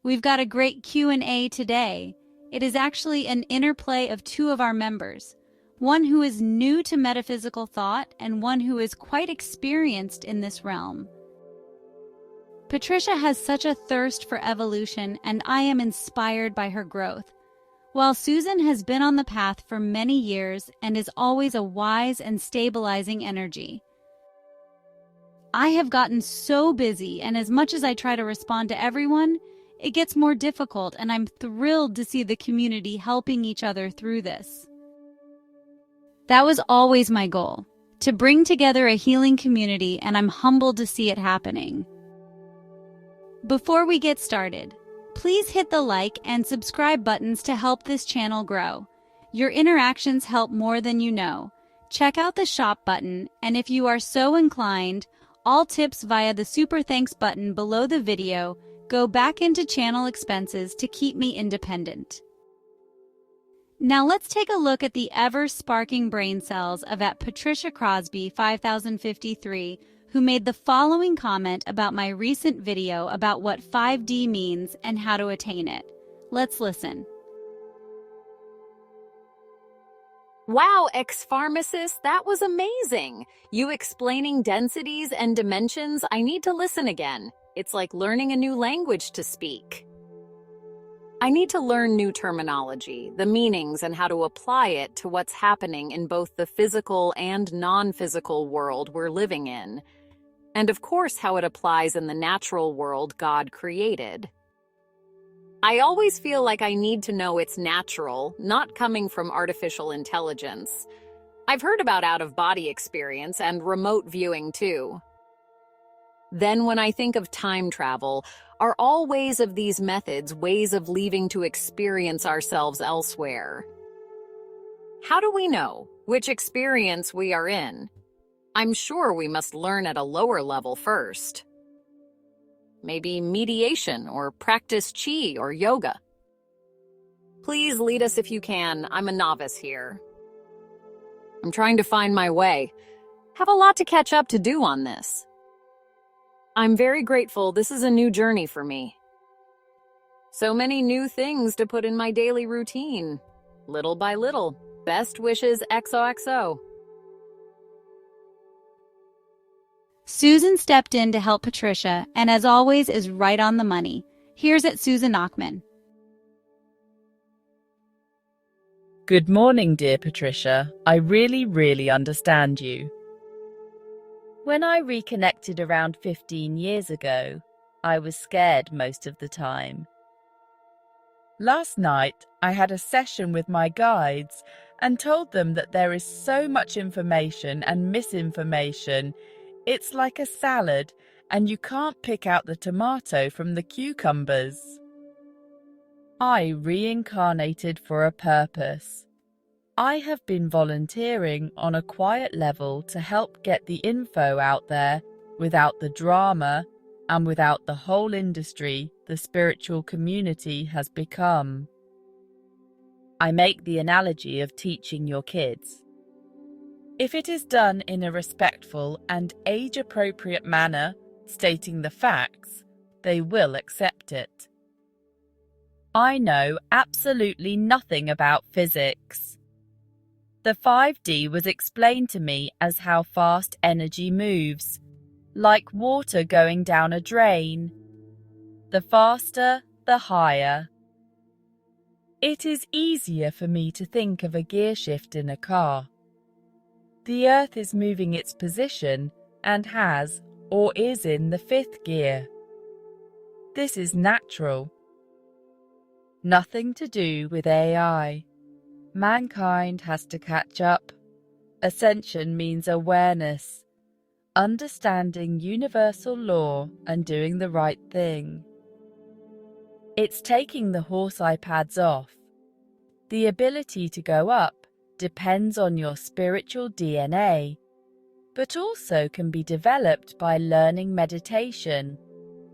We've got a great Q&A today. It is actually an interplay of two of our members, one who is new to metaphysical thought and one who is quite experienced in this realm. Patricia has such a thirst for evolution, and I am inspired by her growth, while Susan has been on the path for many years and is always a wise and stabilizing energy. I have gotten so busy, and as much as I try to respond to everyone, it gets more difficult, and I'm thrilled to see the community helping each other through this. That was always my goal, to bring together a healing community, and I'm humbled to see it happening. Before we get started, please hit the like and subscribe buttons to help this channel grow. Your interactions help more than you know. Check out the shop button, and if you are so inclined, all tips via the super thanks button below the video go back into channel expenses to keep me independent. Now let's take a look at the ever-sparking brain cells of Patricia Crosby 5053, who made the following comment about my recent video about what 5D means and how to attain it. Let's listen. Wow, ex-pharmacist, that was amazing. You explaining densities and dimensions, I need to listen again. It's like learning a new language to speak. I need to learn new terminology, the meanings, and how to apply it to what's happening in both the physical and non-physical world we're living in. And of course, how it applies in the natural world God created. I always feel like I need to know it's natural, not coming from artificial intelligence. I've heard about out-of-body experience and remote viewing too. Then when I think of time travel, are all ways of these methods ways of leaving to experience ourselves elsewhere? How do we know which experience we are in? I'm sure we must learn at a lower level first. Maybe mediation or practice chi or yoga. Please lead us if you can. I'm a novice here. I'm trying to find my way. Have a lot to catch up to do on this. I'm very grateful. This is a new journey for me. So many new things to put in my daily routine. Little by little. Best wishes, XOXO. Susan stepped in to help Patricia, and as always is right on the money. Here's Susan Nachman. Good morning, dear Patricia. I really understand you. When I reconnected around 15 years ago, I was scared most of the time. Last night, I had a session with my guides and told them that there is so much information and misinformation. It's like a salad, and you can't pick out the tomato from the cucumbers. I reincarnated for a purpose. I have been volunteering on a quiet level to help get the info out there without the drama and without the whole industry the spiritual community has become. I make the analogy of teaching your kids. If it is done in a respectful and age-appropriate manner, stating the facts, they will accept it. I know absolutely nothing about physics. The 5D was explained to me as how fast energy moves, like water going down a drain. The faster, the higher. It is easier for me to think of a gear shift in a car. The Earth is moving its position and has or is in the 5th gear. This is natural. Nothing to do with AI. Mankind has to catch up. Ascension means awareness, understanding universal law and doing the right thing. It's taking the horse eye pads off. The ability to go up depends on your spiritual DNA, but also can be developed by learning meditation,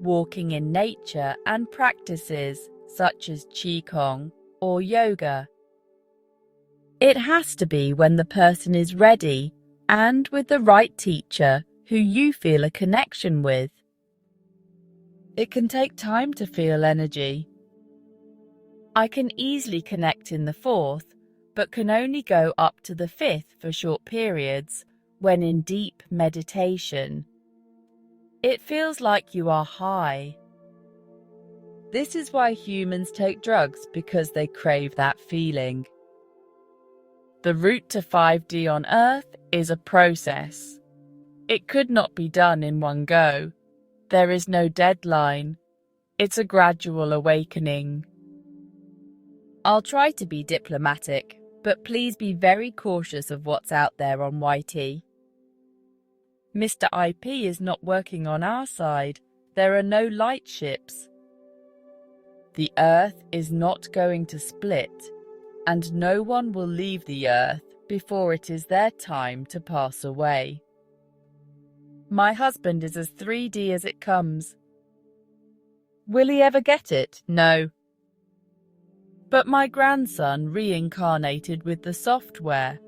walking in nature, and practices such as Qigong or yoga. It has to be when the person is ready and with the right teacher who you feel a connection with. It can take time to feel energy. I can easily connect in the fourth, but can only go up to the fifth for short periods when in deep meditation. It feels like you are high. This is why humans take drugs, because they crave that feeling. The route to 5D on Earth is a process. It could not be done in one go. There is no deadline. It's a gradual awakening. I'll try to be diplomatic, but please be very cautious of what's out there on YT. Mr. IP is not working on our side. There are no light ships. The Earth is not going to split, and no one will leave the Earth before it is their time to pass away. My husband is as 3D as it comes. Will he ever get it? No. But my grandson reincarnated with the software.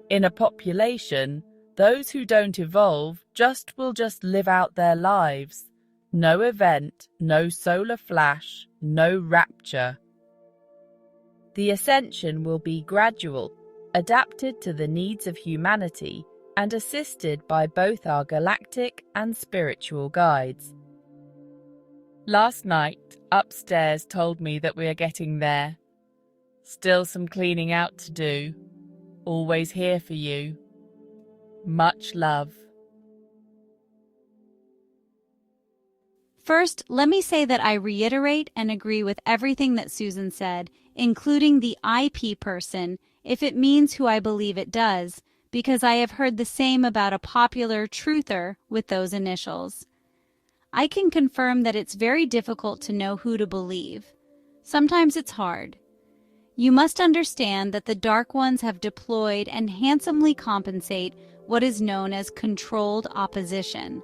In a population, those who don't evolve will just live out their lives. No event, no solar flash, no rapture. The ascension will be gradual, adapted to the needs of humanity, and assisted by both our galactic and spiritual guides. Last night, upstairs told me that we are getting there. Still some cleaning out to do. Always here for you. Much love. First, let me say that I reiterate and agree with everything that Susan said, including the IP person, if it means who I believe it does, because I have heard the same about a popular truther with those initials. I can confirm that it's very difficult to know who to believe. Sometimes it's hard. You must understand that the Dark Ones have deployed and handsomely compensate what is known as controlled opposition.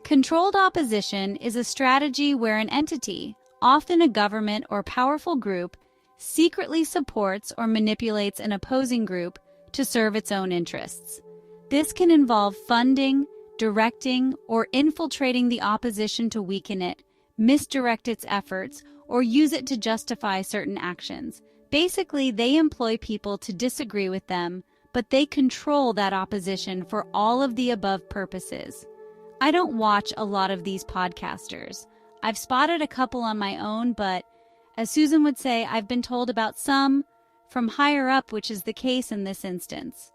Controlled opposition is a strategy where an entity, often a government or powerful group, secretly supports or manipulates an opposing group to serve its own interests. This can involve funding, directing, or infiltrating the opposition to weaken it, misdirect its efforts, or use it to justify certain actions. Basically, they employ people to disagree with them, but they control that opposition for all of the above purposes. I don't watch a lot of these podcasters. I've spotted a couple on my own, but as Susan would say, I've been told about some from higher up, which is the case in this instance.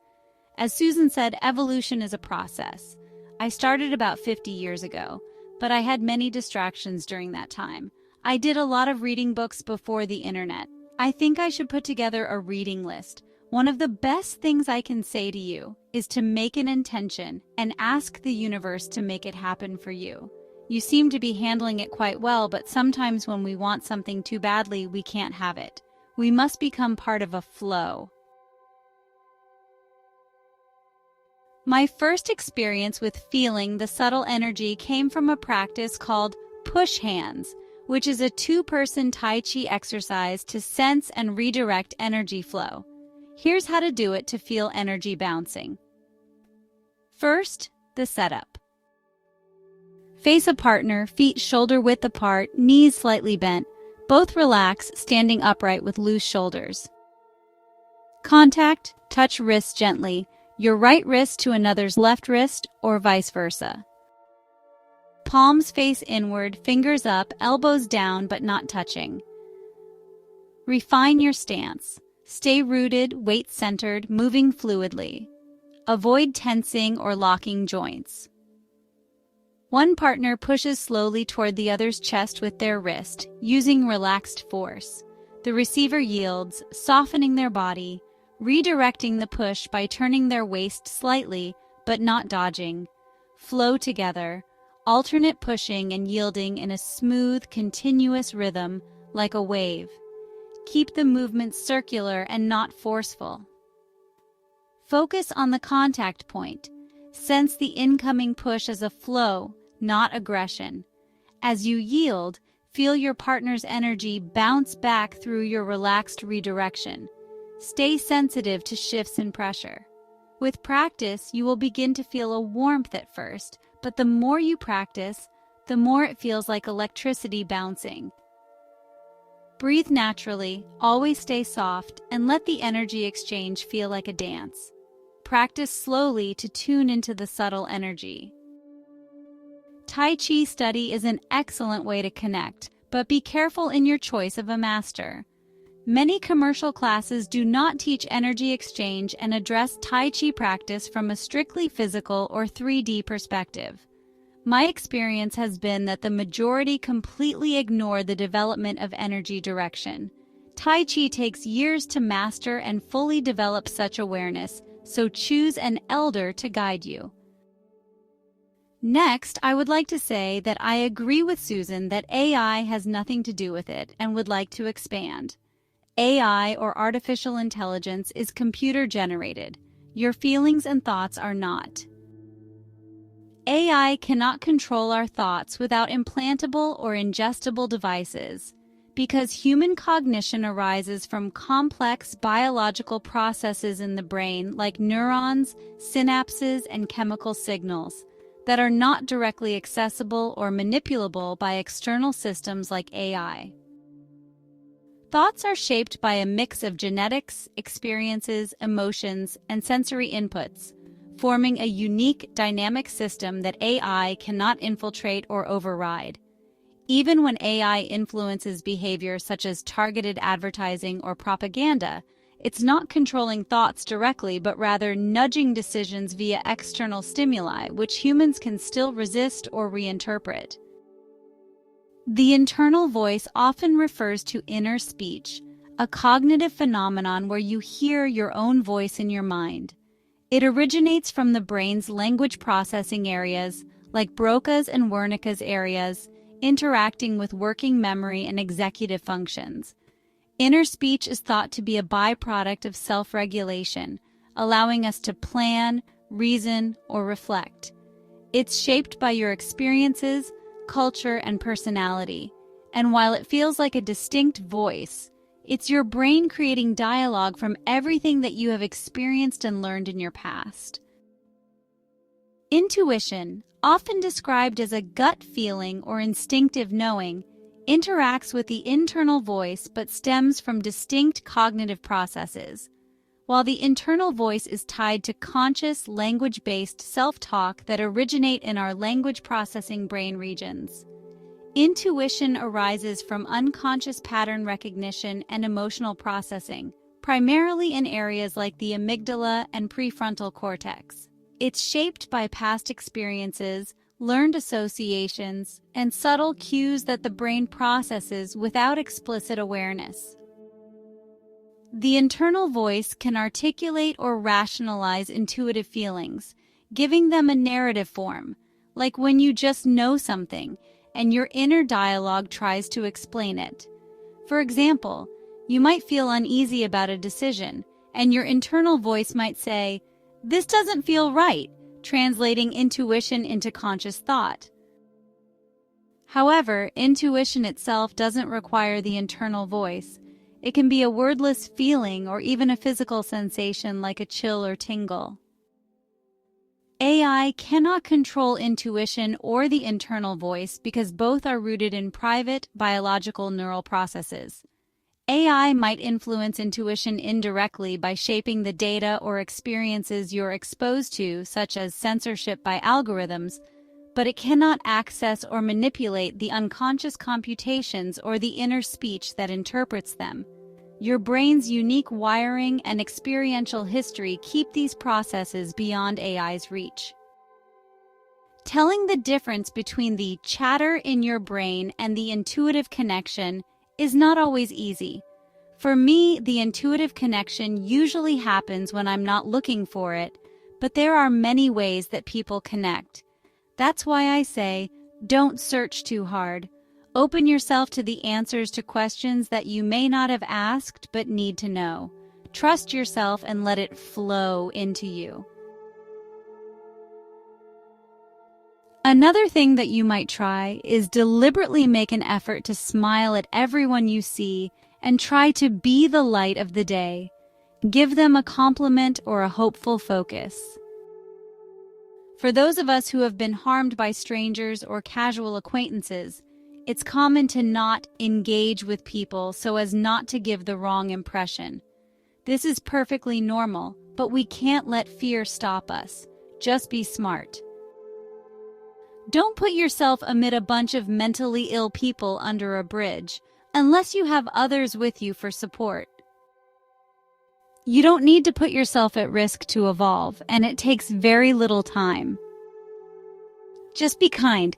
As Susan said, evolution is a process. I started about 50 years ago, but I had many distractions during that time. I did a lot of reading books before the internet. I think I should put together a reading list. One of the best things I can say to you is to make an intention and ask the universe to make it happen for you. You seem to be handling it quite well, but sometimes when we want something too badly, we can't have it. We must become part of a flow. My first experience with feeling the subtle energy came from a practice called push hands, which is a two-person Tai Chi exercise to sense and redirect energy flow. Here's how to do it to feel energy bouncing. First, the setup. Face a partner, feet shoulder-width apart, knees slightly bent. Both relax, standing upright with loose shoulders. Contact, touch wrists gently, your right wrist to another's left wrist or vice versa. Palms face inward, fingers up, elbows down but not touching. Refine your stance. Stay rooted, weight-centered, moving fluidly. Avoid tensing or locking joints. One partner pushes slowly toward the other's chest with their wrist, using relaxed force. The receiver yields, softening their body, redirecting the push by turning their waist slightly, but not dodging. Flow together, alternate pushing and yielding in a smooth, continuous rhythm, like a wave. Keep the movement circular and not forceful. Focus on the contact point. Sense the incoming push as a flow, not aggression. As you yield, feel your partner's energy bounce back through your relaxed redirection. Stay sensitive to shifts in pressure. With practice, you will begin to feel a warmth at first, but the more you practice, the more it feels like electricity bouncing. Breathe naturally, always stay soft, and let the energy exchange feel like a dance. Practice slowly to tune into the subtle energy. Tai Chi study is an excellent way to connect, but be careful in your choice of a master. Many commercial classes do not teach energy exchange and address Tai Chi practice from a strictly physical or 3D perspective. My experience has been that the majority completely ignore the development of energy direction. Tai Chi takes years to master and fully develop such awareness, so choose an elder to guide you. Next, I would like to say that I agree with Susan that AI has nothing to do with it and would like to expand. AI, or artificial intelligence, is computer-generated. Your feelings and thoughts are not. AI cannot control our thoughts without implantable or ingestible devices, because human cognition arises from complex biological processes in the brain like neurons, synapses, and chemical signals that are not directly accessible or manipulable by external systems like AI. Thoughts are shaped by a mix of genetics, experiences, emotions, and sensory inputs, forming a unique dynamic system that AI cannot infiltrate or override. Even when AI influences behavior such as targeted advertising or propaganda, it's not controlling thoughts directly, but rather nudging decisions via external stimuli, which humans can still resist or reinterpret. The internal voice often refers to inner speech, a cognitive phenomenon where you hear your own voice in your mind. It originates from the brain's language processing areas, like Broca's and Wernicke's areas, interacting with working memory and executive functions. Inner speech is thought to be a byproduct of self-regulation, allowing us to plan, reason, or reflect. It's shaped by your experiences, culture, and personality, and while it feels like a distinct voice, it's your brain creating dialogue from everything that you have experienced and learned in your past. Intuition, often described as a gut feeling or instinctive knowing, interacts with the internal voice but stems from distinct cognitive processes. While the internal voice is tied to conscious, language-based self-talk that originate in our language processing brain regions. Intuition arises from unconscious pattern recognition and emotional processing, primarily in areas like the amygdala and prefrontal cortex. It's shaped by past experiences, learned associations, and subtle cues that the brain processes without explicit awareness. The internal voice can articulate or rationalize intuitive feelings, giving them a narrative form, like when you just know something and your inner dialogue tries to explain it. For example, you might feel uneasy about a decision, and your internal voice might say, "This doesn't feel right," translating intuition into conscious thought. However, intuition itself doesn't require the internal voice. It can be a wordless feeling or even a physical sensation like a chill or tingle. AI cannot control intuition or the internal voice because both are rooted in private, biological neural processes. AI might influence intuition indirectly by shaping the data or experiences you're exposed to, such as censorship by algorithms, but it cannot access or manipulate the unconscious computations or the inner speech that interprets them. Your brain's unique wiring and experiential history keep these processes beyond AI's reach. Telling the difference between the chatter in your brain and the intuitive connection is not always easy. For me, the intuitive connection usually happens when I'm not looking for it, but there are many ways that people connect. That's why I say, don't search too hard. Open yourself to the answers to questions that you may not have asked but need to know. Trust yourself and let it flow into you. Another thing that you might try is deliberately make an effort to smile at everyone you see and try to be the light of the day. Give them a compliment or a hopeful focus. For those of us who have been harmed by strangers or casual acquaintances, it's common to not engage with people so as not to give the wrong impression. This is perfectly normal, but we can't let fear stop us. Just be smart. Don't put yourself amid a bunch of mentally ill people under a bridge, unless you have others with you for support. You don't need to put yourself at risk to evolve, and it takes very little time. Just be kind.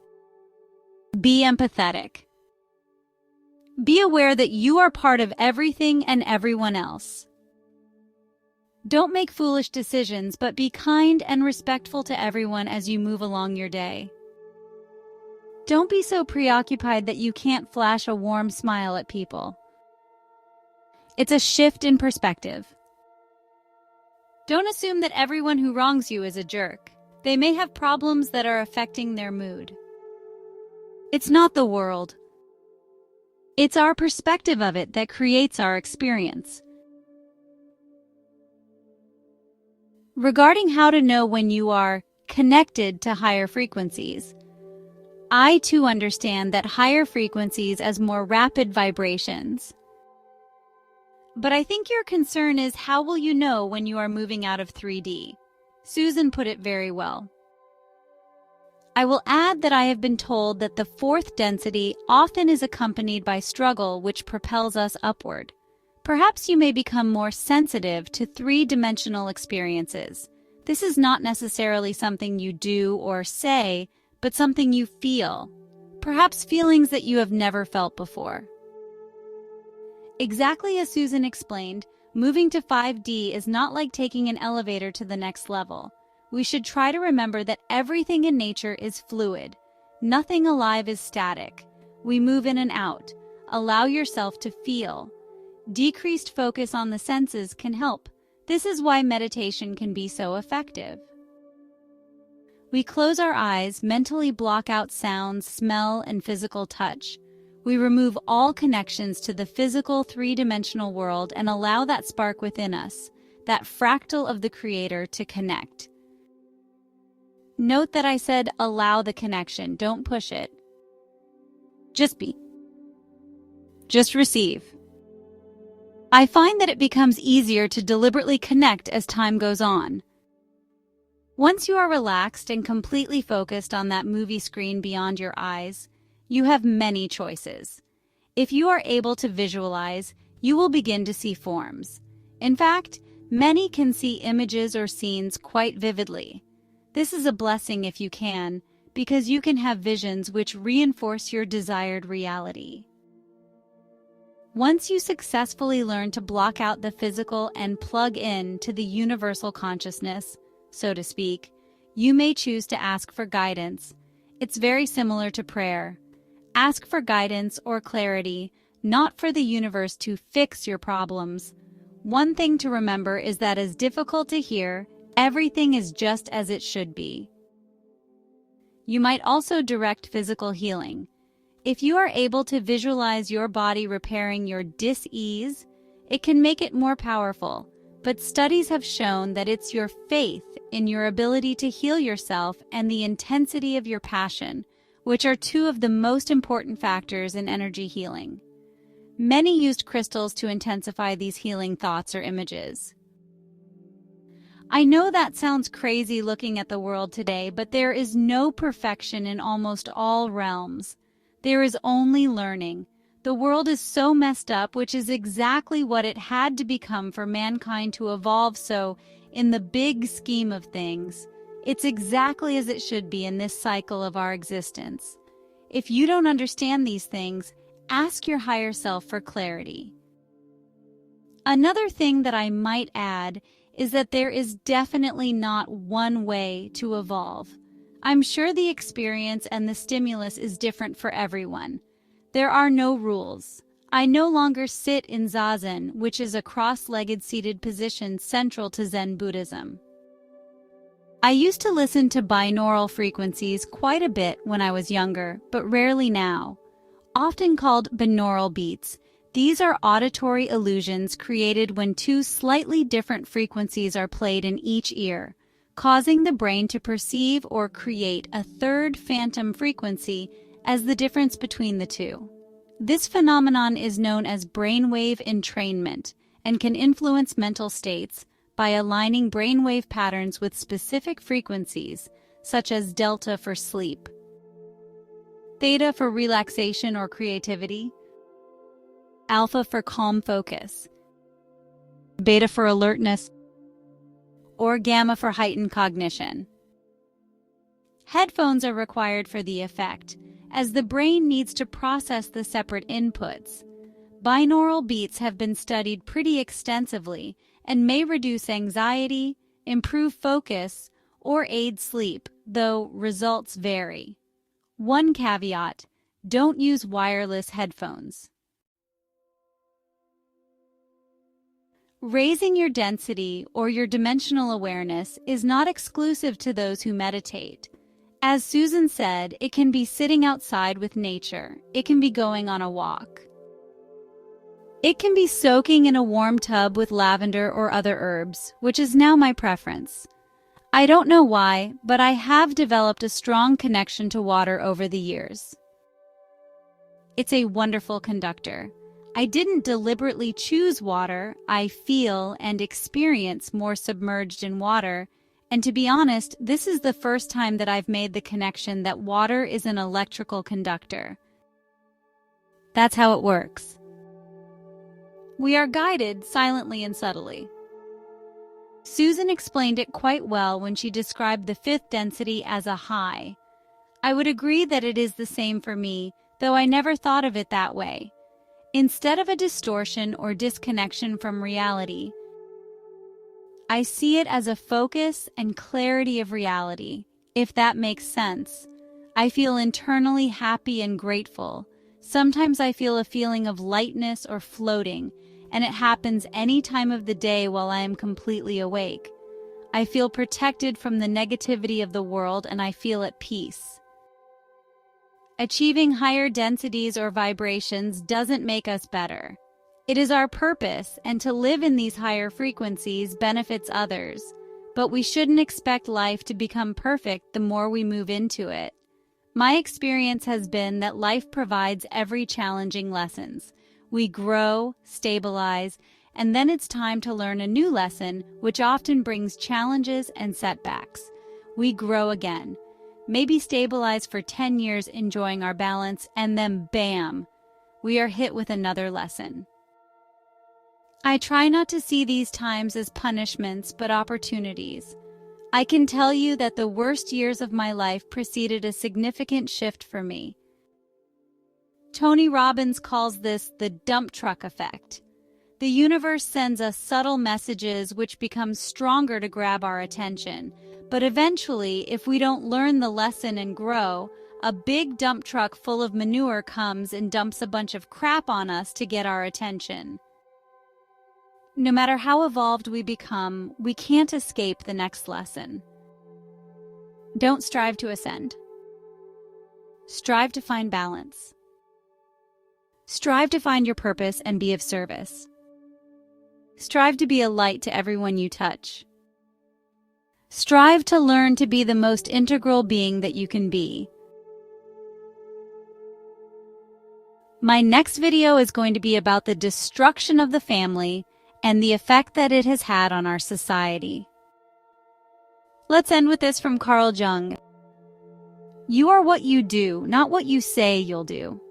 Be empathetic. Be aware that you are part of everything and everyone else. Don't make foolish decisions, but be kind and respectful to everyone as you move along your day. Don't be so preoccupied that you can't flash a warm smile at people. It's a shift in perspective. Don't assume that everyone who wrongs you is a jerk. They may have problems that are affecting their mood. It's not the world. It's our perspective of it that creates our experience. Regarding how to know when you are connected to higher frequencies, I too understand that higher frequencies as more rapid vibrations. But I think your concern is how will you know when you are moving out of 3D? Susan put it very well. I will add that I have been told that the fourth density often is accompanied by struggle which propels us upward. Perhaps you may become more sensitive to three-dimensional experiences. This is not necessarily something you do or say, but something you feel. Perhaps feelings that you have never felt before. Exactly as Susan explained, moving to 5D is not like taking an elevator to the next level. We should try to remember that everything in nature is fluid. Nothing alive is static. We move in and out. Allow yourself to feel. Decreased focus on the senses can help. This is why meditation can be so effective. We close our eyes, mentally block out sounds, smell, and physical touch. We remove all connections to the physical three-dimensional world and allow that spark within us, that fractal of the Creator, to connect. Note that I said allow the connection, don't push it. Just be. Just receive. I find that it becomes easier to deliberately connect as time goes on. Once you are relaxed and completely focused on that movie screen beyond your eyes, you have many choices. If you are able to visualize, you will begin to see forms. In fact, many can see images or scenes quite vividly. This is a blessing if you can, because you can have visions which reinforce your desired reality. Once you successfully learn to block out the physical and plug in to the universal consciousness, so to speak, you may choose to ask for guidance. It's very similar to prayer. Ask for guidance or clarity, not for the universe to fix your problems. One thing to remember is that as difficult to hear, everything is just as it should be. You might also direct physical healing. If you are able to visualize your body repairing your dis-ease, it can make it more powerful. But studies have shown that it's your faith in your ability to heal yourself and the intensity of your passion, which are two of the most important factors in energy healing. Many used crystals to intensify these healing thoughts or images. I know that sounds crazy looking at the world today, but there is no perfection in almost all realms. There is only learning. The world is so messed up, which is exactly what it had to become for mankind to evolve, so in the big scheme of things, it's exactly as it should be in this cycle of our existence. If you don't understand these things, ask your higher self for clarity. Another thing that I might add is that there is definitely not one way to evolve. I'm sure the experience and the stimulus is different for everyone. There are no rules. I no longer sit in Zazen, which is a cross-legged seated position central to Zen Buddhism. I used to listen to binaural frequencies quite a bit when I was younger, but rarely now. Often called binaural beats, these are auditory illusions created when two slightly different frequencies are played in each ear. causing the brain to perceive or create a third phantom frequency as the difference between the two. This phenomenon is known as brainwave entrainment and can influence mental states by aligning brainwave patterns with specific frequencies, such as delta for sleep, theta for relaxation or creativity, alpha for calm focus, beta for alertness, or gamma for heightened cognition. Headphones are required for the effect, as the brain needs to process the separate inputs. Binaural beats have been studied pretty extensively and may reduce anxiety, improve focus, or aid sleep, though results vary. One caveat: don't use wireless headphones. Raising your density or your dimensional awareness is not exclusive to those who meditate. As Susan said, it can be sitting outside with nature. It can be going on a walk. It can be soaking in a warm tub with lavender or other herbs, which is now my preference. I don't know why, but I have developed a strong connection to water over the years. It's a wonderful conductor. I didn't deliberately choose water. I feel and experience more submerged in water. And to be honest, this is the first time that I've made the connection that water is an electrical conductor. That's how it works. We are guided silently and subtly. Susan explained it quite well when she described the fifth density as a high. I would agree that it is the same for me, though I never thought of it that way. Instead of a distortion or disconnection from reality, I see it as a focus and clarity of reality, if that makes sense. I feel internally happy and grateful. Sometimes I feel a feeling of lightness or floating, and it happens any time of the day while I am completely awake. I feel protected from the negativity of the world, and I feel at peace. Achieving higher densities or vibrations doesn't make us better. It is our purpose, and to live in these higher frequencies benefits others. But we shouldn't expect life to become perfect the more we move into it. My experience has been that life provides every challenging lessons. We grow, stabilize, and then it's time to learn a new lesson, which often brings challenges and setbacks. We grow again. Maybe stabilize for 10 years enjoying our balance, and then bam, we are hit with another lesson. I try not to see these times as punishments, but opportunities. I can tell you that the worst years of my life preceded a significant shift for me. Tony Robbins calls this the dump truck effect. The universe sends us subtle messages which become stronger to grab our attention. But eventually, if we don't learn the lesson and grow, a big dump truck full of manure comes and dumps a bunch of crap on us to get our attention. No matter how evolved we become, we can't escape the next lesson. Don't strive to ascend. Strive to find balance. Strive to find your purpose and be of service. Strive to be a light to everyone you touch. Strive to learn to be the most integral being that you can be. My next video is going to be about the destruction of the family and the effect that it has had on our society. Let's end with this from Carl Jung. You are what you do, not what you say you'll do.